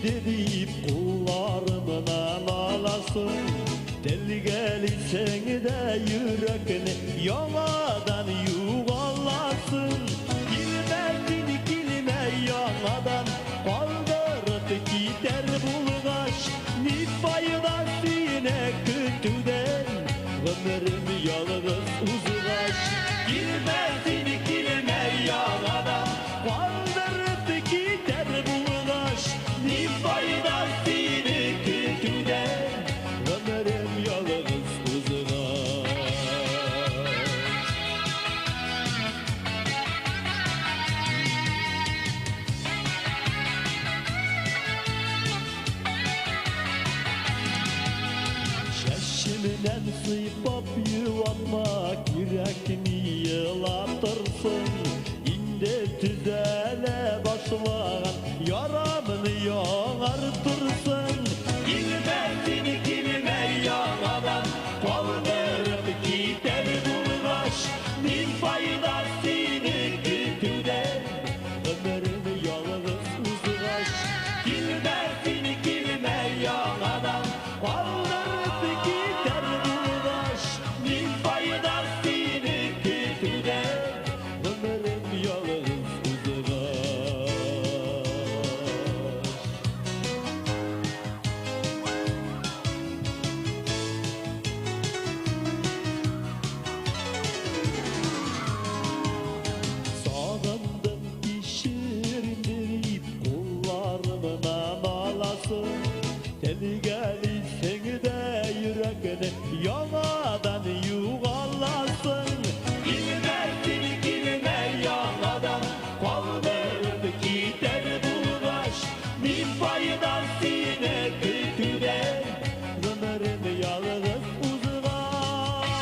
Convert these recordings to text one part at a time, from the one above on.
deyip kullarımdan alasın. Deli gelirsen de yürekini yanadan yuvalasın. Girmedin kilime yanadan kaldırıp gider bulgaç. Ni faydası ne kötüden ömrüm yalnız uzulaş. Girmedin kilime yanadan kaldırıp gider bulgaç. Ni faydası ne kötüden ömrüm yalnız uzulaş. Şeşimden sıybap yuvatmak yürekini yılatırsın. İndi tüzele başlayan yaramını yağartırsın. Girmedin kilime yağmadan kaldırıp gider bulgaç. Nin faydasını kötüden ömrüm yalnız uzulaş. Girmedin kilime yağmadan kaldırıp gider bulgaç. Nin faydasını kötüden ömrüm yalnız uzulaş. Sağımdan pişirdirip kullarımdan alasın. Deli gelirsen de yürekini yanadan yuvalasın. Girmedin kilime yanadan kaldırıp gider bulgaç. Nin faydası ne kötüden ömrüm yalnız uzulaş.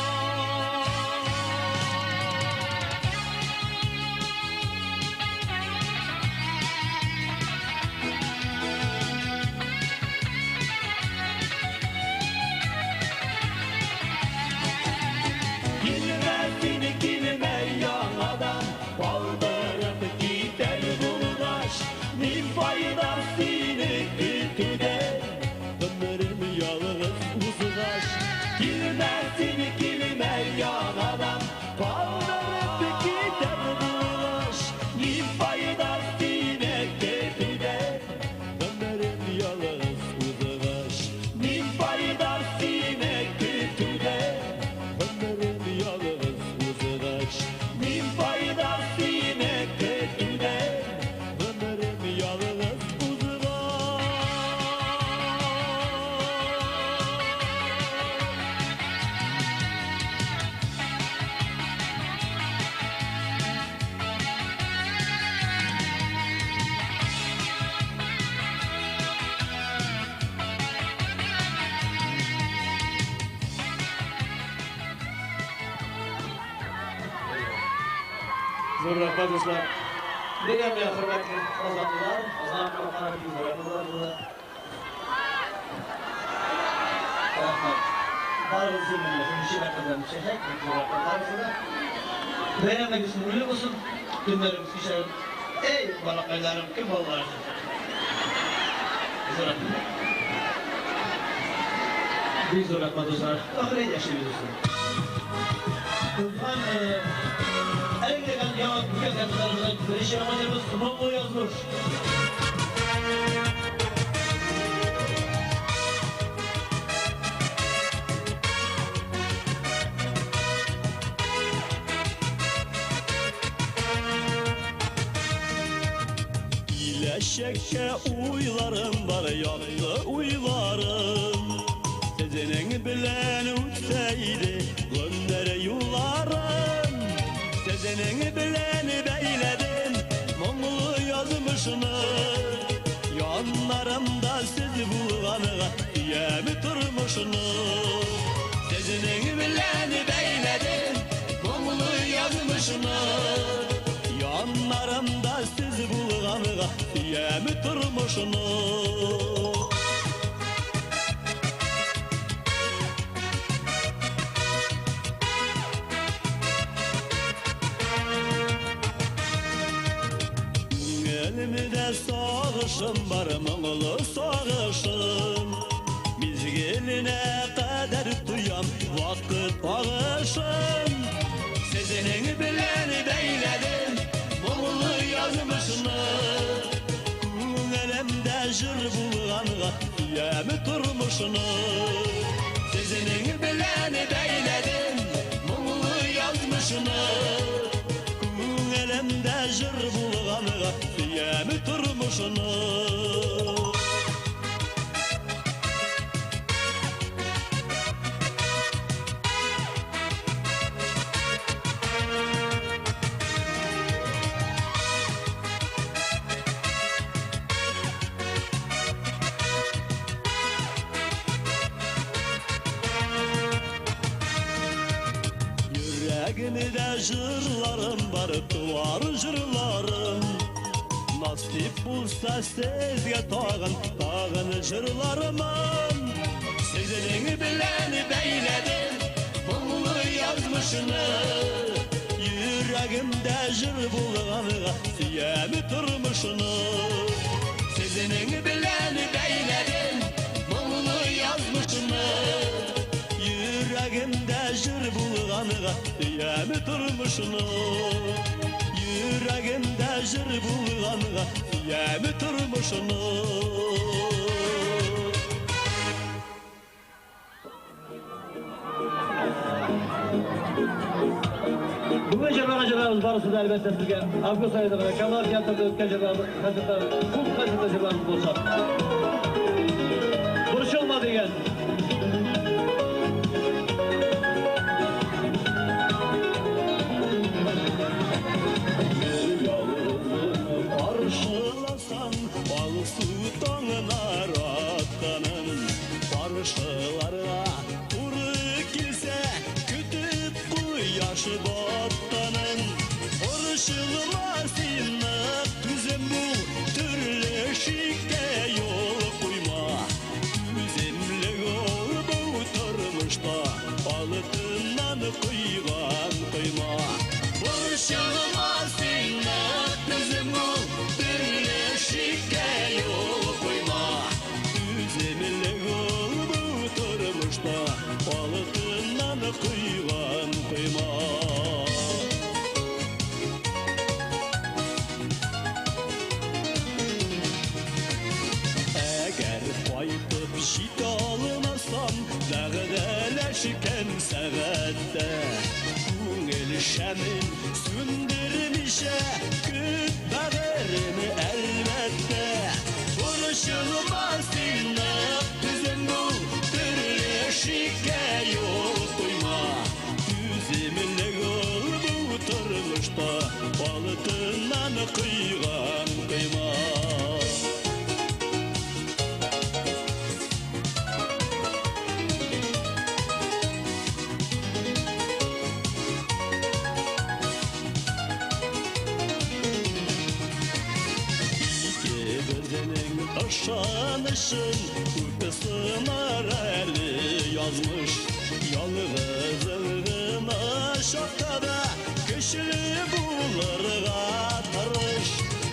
Girmedin kilime yanadan kaldırıp gider bulgaç. Nin faydası ne kötüden ömrüm yalnız uzulaş. Girmedin kilime yanadan kaldırıp gider bulgaç. Nin faydası ne kötüden ömrüm yalnız uzulaş. Nin faydası ne kötüden ömrüm yalnız uzulaş. Nin faydası ne kötüden ömrüm yalnız uzulaş. Zo'r rahmat do'stlar. Degan bilan hurmatli ozodlar, ozodlar qanotlar. Rahmat. Barımızın milletinin şirketinden şehir, rahmatlarımızda. Bayramınız mübarek olsun. Günlerimiz güzel. Ey balakaylarım, kim olurlar? Zo'r rahmat. Biz zo'r rahmat do'stlar. Oxiret yaşayıyoruz. Elimden yalan bütün kadınlarımızdan bir amacımız Momo yazmış. İleşekke uylarım var yanlı uylarım. Sezenin bilen uçsaydı göndere yollarım. Sezenin bilen beyledim Mongolu yazmışını. Yanlarımda siz bulganıga diyemi turmuşunu. Sezenin bilen beyledim Mongolu yazmışını. Yanlarımda siz bulganıga diyemi turmuşunu. Elimde sağışım var Mongolu turmuşunu. Sezenin bilen beyledim muğlu yazmışını. Elimde jır bulğanıga diyemi turmuşunu. Yüreğimde jırlarım var, duvar jırlarım. Nasip bulsa sizge tağın jırlarımın. Sizin bilen beyledim muğlu yazmışını. Yüreğimde jır bulğanıga diyemi turmuşunu. Sizin bilen beyledim muğlu yazmışını. Yüreğimde jır bulğanıga diyemi turmuşunu. Yüreğimde jır bulğanıga diyemi turmuşunu. Bu gece bakıcılarımız barısı da elbette sizge Avgı sayıda Kemal Tiyatro'da ötkeceğimiz kasetler, kum kasetlerimiz olsa. Buruşulma diyen. Arşılasan bal su tonlar attanın. Barışılara kuru kilse kütüp bu yaşı battanın. Barışılmasına tüzem bu türlü şike yol koyma. Tüzemli yol bu turmuşta balıtından kıygan kıyma. Barışılmasına tüzem bu türlü şike yol koyma. Tüzemli yol bu turmuşta balıtından kıygan kıyma. Eğer faytıp şit almasam dağdeleşken sevette. Kungel şemin sündürmüşe küt bağırını elbette. Vuruşulmasına tüzüm bu türlü şike yol koyma. Tüzümle yol bu turmuşta balıtından kıygan kıyma. Aşanışın uykusuna eli yazmış. Yalnızlığına şoktada güçlü bulur atarış.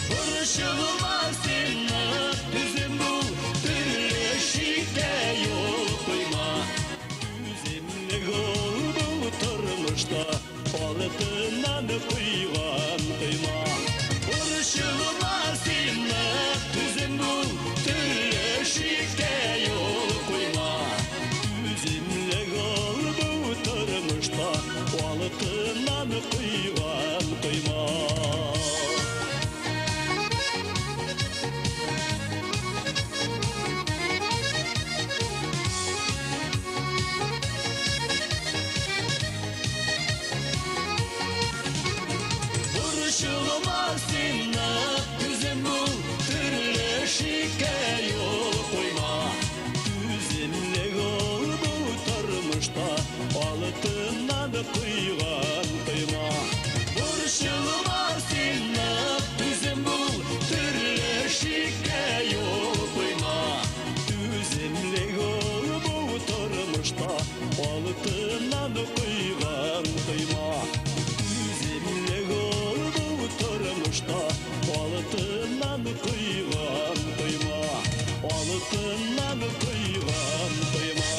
Barışılmasına tüzüm bu türlü şike yol koyma. Tüzümlü yol bu turmuşta balıtından kıygan kıyma. Barışılmasına tüzüm bu türlü şike yol koyma. Tüzümle yol bu turmuşta balıtından kıygan kıyma. Barışılmasına tüzüm bu türlü şike yol koyma. Tüzümle yol bu turmuşta balıtından kıygan kıyma. Barışılmasına tüzüm bu türlü şike yol koyma. Tüzümle yol bu turmuşta balıtından kıygan kıyma. Tüzümle yol bu turmuşta balıtından kıygan kıyma. Balıtından kıygan kıyma.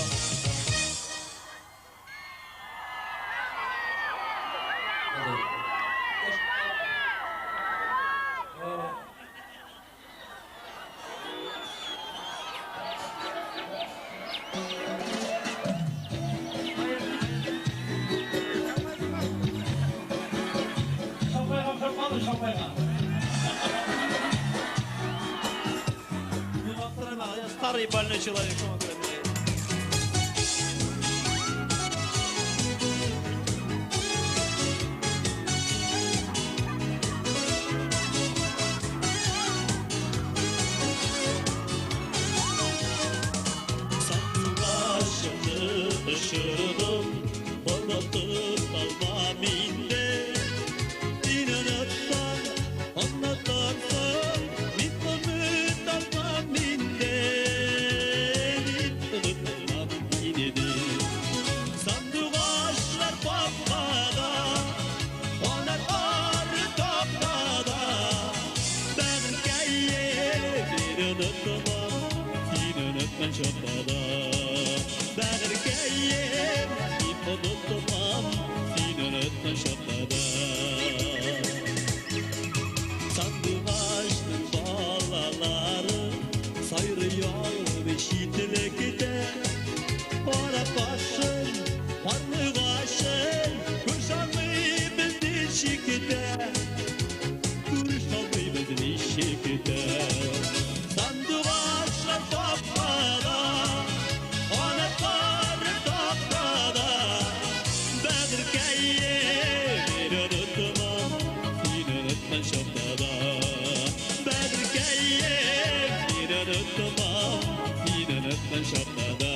Yalnız şapayla. Старый больной человек, что он говорит? Başını ışırdım, anlatıp almam indi. İnanırsan, anlatarsan, mitlanıp almam indi. Unutmam indi. Sandık ağaçlar papada, anahtar toptada. Ben hikaye bir unutmam, seni unutmam şapkada. Ben erkeğim, ip unutmam, seni unutmam şapkada. Sandık açtım balaları, sayrıyor beşiklikte. Para başım, parlı başım, kuşanmayı bizden şikite. Kuşanmayı bizden şikite. Sandık açlar papada, anahtarı toptada. Ben erkeğim, bir unutmam, seni unutmam şapkada. Ben erkeğim, bir unutmam, seni unutmam şapkada.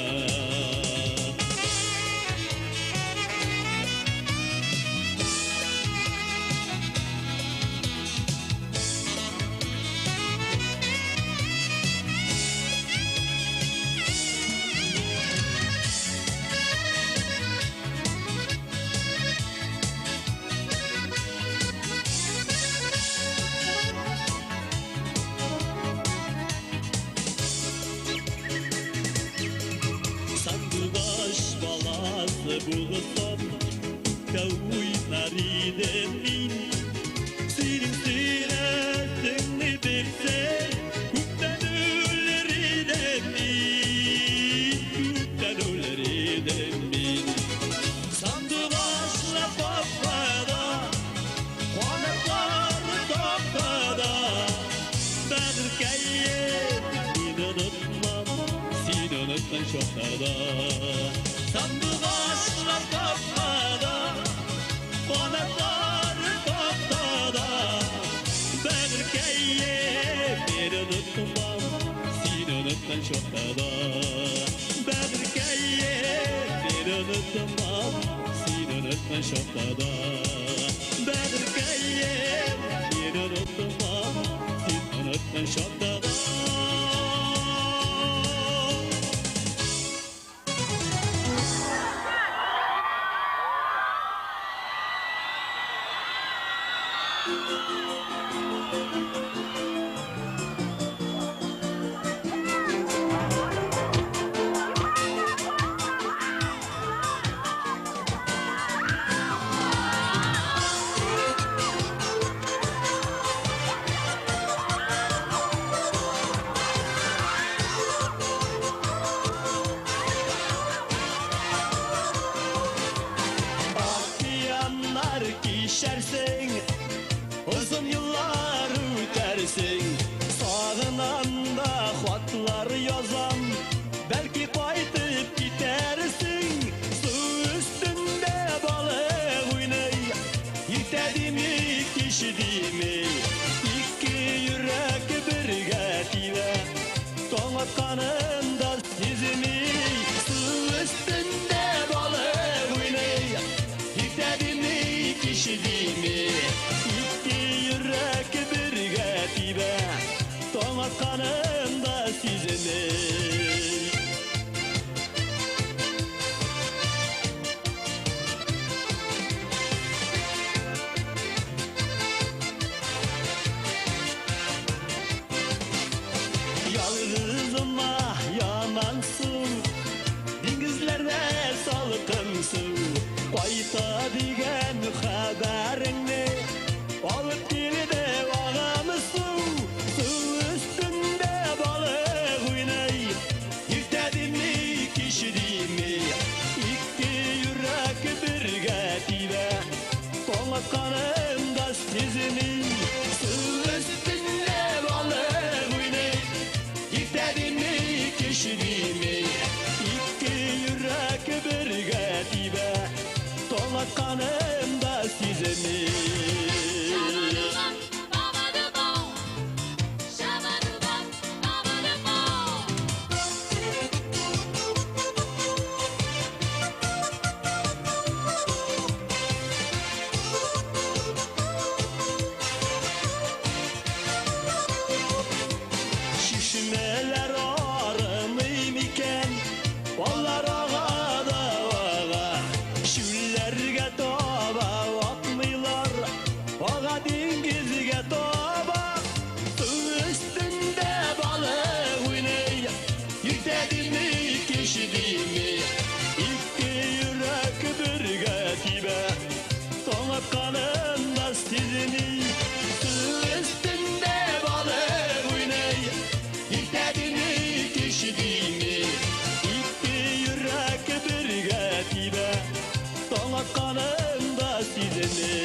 Sandıbaş balası bulsam da uynar idim min. Senin siretini bilse kuttan ölür idim min. Kuttan ölür idim min. Sandıbaşla papada, anahtarı toptada. Ben erkeğim, seni unutmam, seni unutmam şapkada. Sandık ağaçlar toptada, anahtarı toptada. Ben erkeğim, bir unutmam, seni unutmam şapkada. Ben erkeğim, bir unutmam, seni unutmam şapkada. Ben erkeğim, bir unutmam, seni unutmam şapkada. Akyanlar kişersin, uzun yıllar ötersin. Sağınan da hatlar yazam, belki kaytıp gidersin. Su üstünde balık oynay, yitedi mi kişidi mi? İki yürek birge tive, toңatkanında sizimi. Su üstünde balık oynay, yitedi mi kişidi mi? İki yürek birge tive, toңatkanında sizimi. Yalnızıma yamansın, dengizlerde salkınsın. Kayta digen haberini alıp geldi ağamısın. Su üstünde balık oynay, yitedi mi kişidi mi? İki yürek birge tive, toңatkanında sizinin su üstünde balık oynay. Gitedin mi kişidin mi? İki yürek birge tibe. Dolak kanımda sizinin. Şişmeler ağrımıyım iken Onlar ağa da ağa Şüllerge toba atmıyorlar Ağa dengizge toba Su üstünde balık oynay Yükledin mi kişidin mi İki yürek birge tibe Tonak kanında sizini Su üstünde balık oynay Yükledin mi kişidin mi İki yürek birge tibe Tonak kanında sizini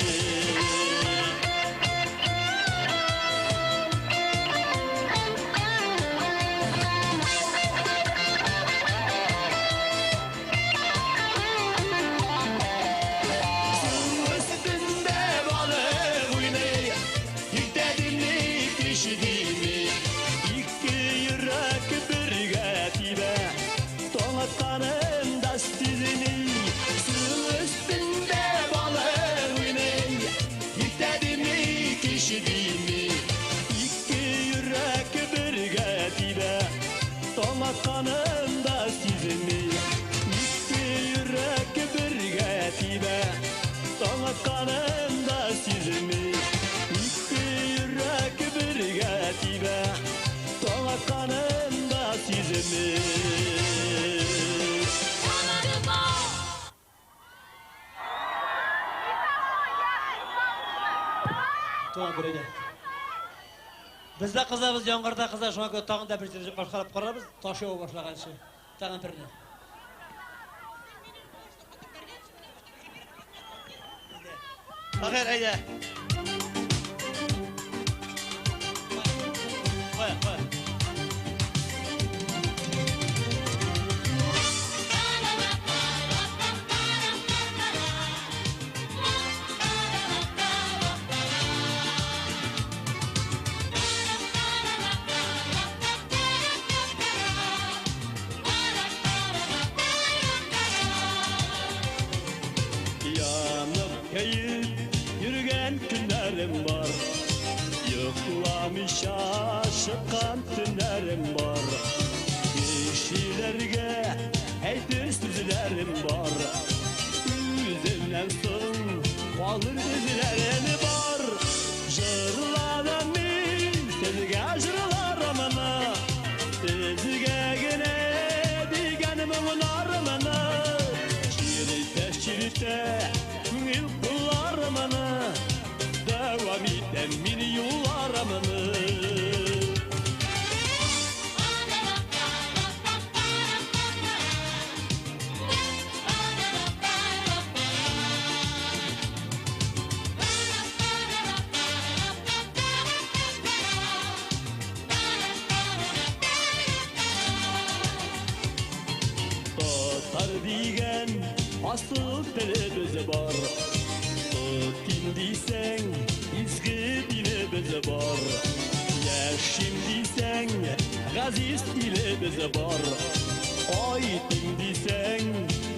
üstünde balık oynay Yükledin mi kişidin mi İki yürek birge tibe Tonak kanında sizinin Su üstünde balık oynay Yükledin mi kişidin mi İki yürek birge tibe Tonak kanında sizinin İki yürek birge tibe Tonak kanında sizini İki yürek birge tibe Tonak kanında sizini Tuğan göreydi. Bizde kızlarımız yağmurda kızlar şuna göre tağında bir çocuk başkalıp korarız. Taşıyor başlayan şey. Tağın birini. Bakır haydi. Koy koy. Yanıp kayıp yürüyen günlerim var Yıklamış aşıkan tünlerim var Kişilerge eytir sözlerim var Üzümden son kalır dizlerim var Jırladım min sizge jırlarımına Sizge gene digenim narımına Çirite Gül kullarımını Devam eden min yollarımını Tatar diyen asıl dilimiz var Tutin diysen izgi dilimiz var Yaşim diysen gaziz dilimiz var Aytin diysen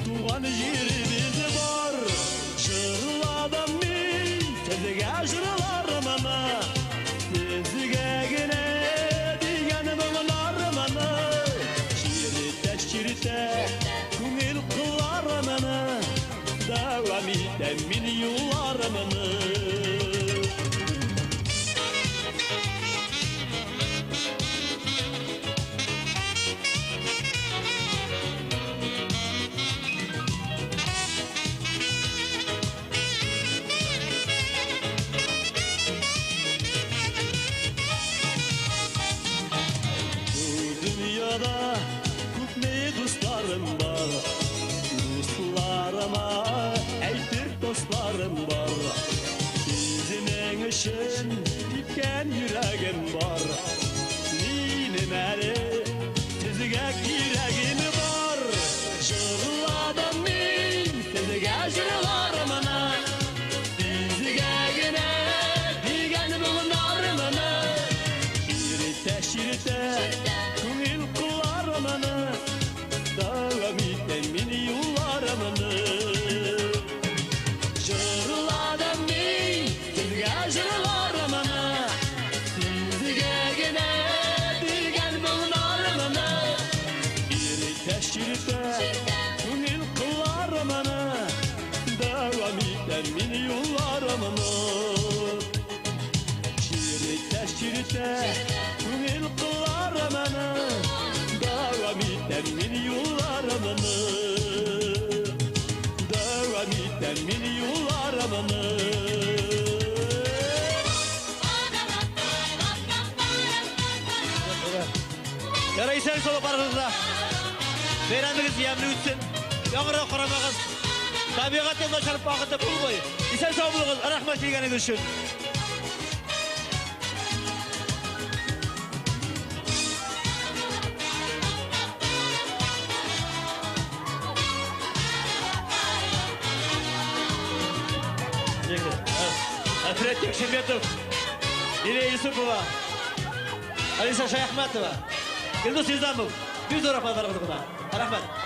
tuğan yerimiz var Jırladım min sizge jırlarımına Sizge gene digenim narımına Çirite Kungil kıllarımını Devam eden min yollarımını Bu dünyada ne dostlarım var Dostlarıma eytir dostlarım var içinde Kungil kılarımını Devam itemin yollarımını Devam itemin yollarımını Yaraysan solu barınızda. Beyrandınız yemli ütsün. Yağırda koramağız. Tabiqatın da şarp bağıda bul boyu. İsen sağ bulunuz. Rahmet ilgini düşün. Afret Yakşimbetov. Liliya Yusupova. Alisa Şayahmatova. Yıldız Yüzdamov. Bir zor apazlarımız buna. Rahmet.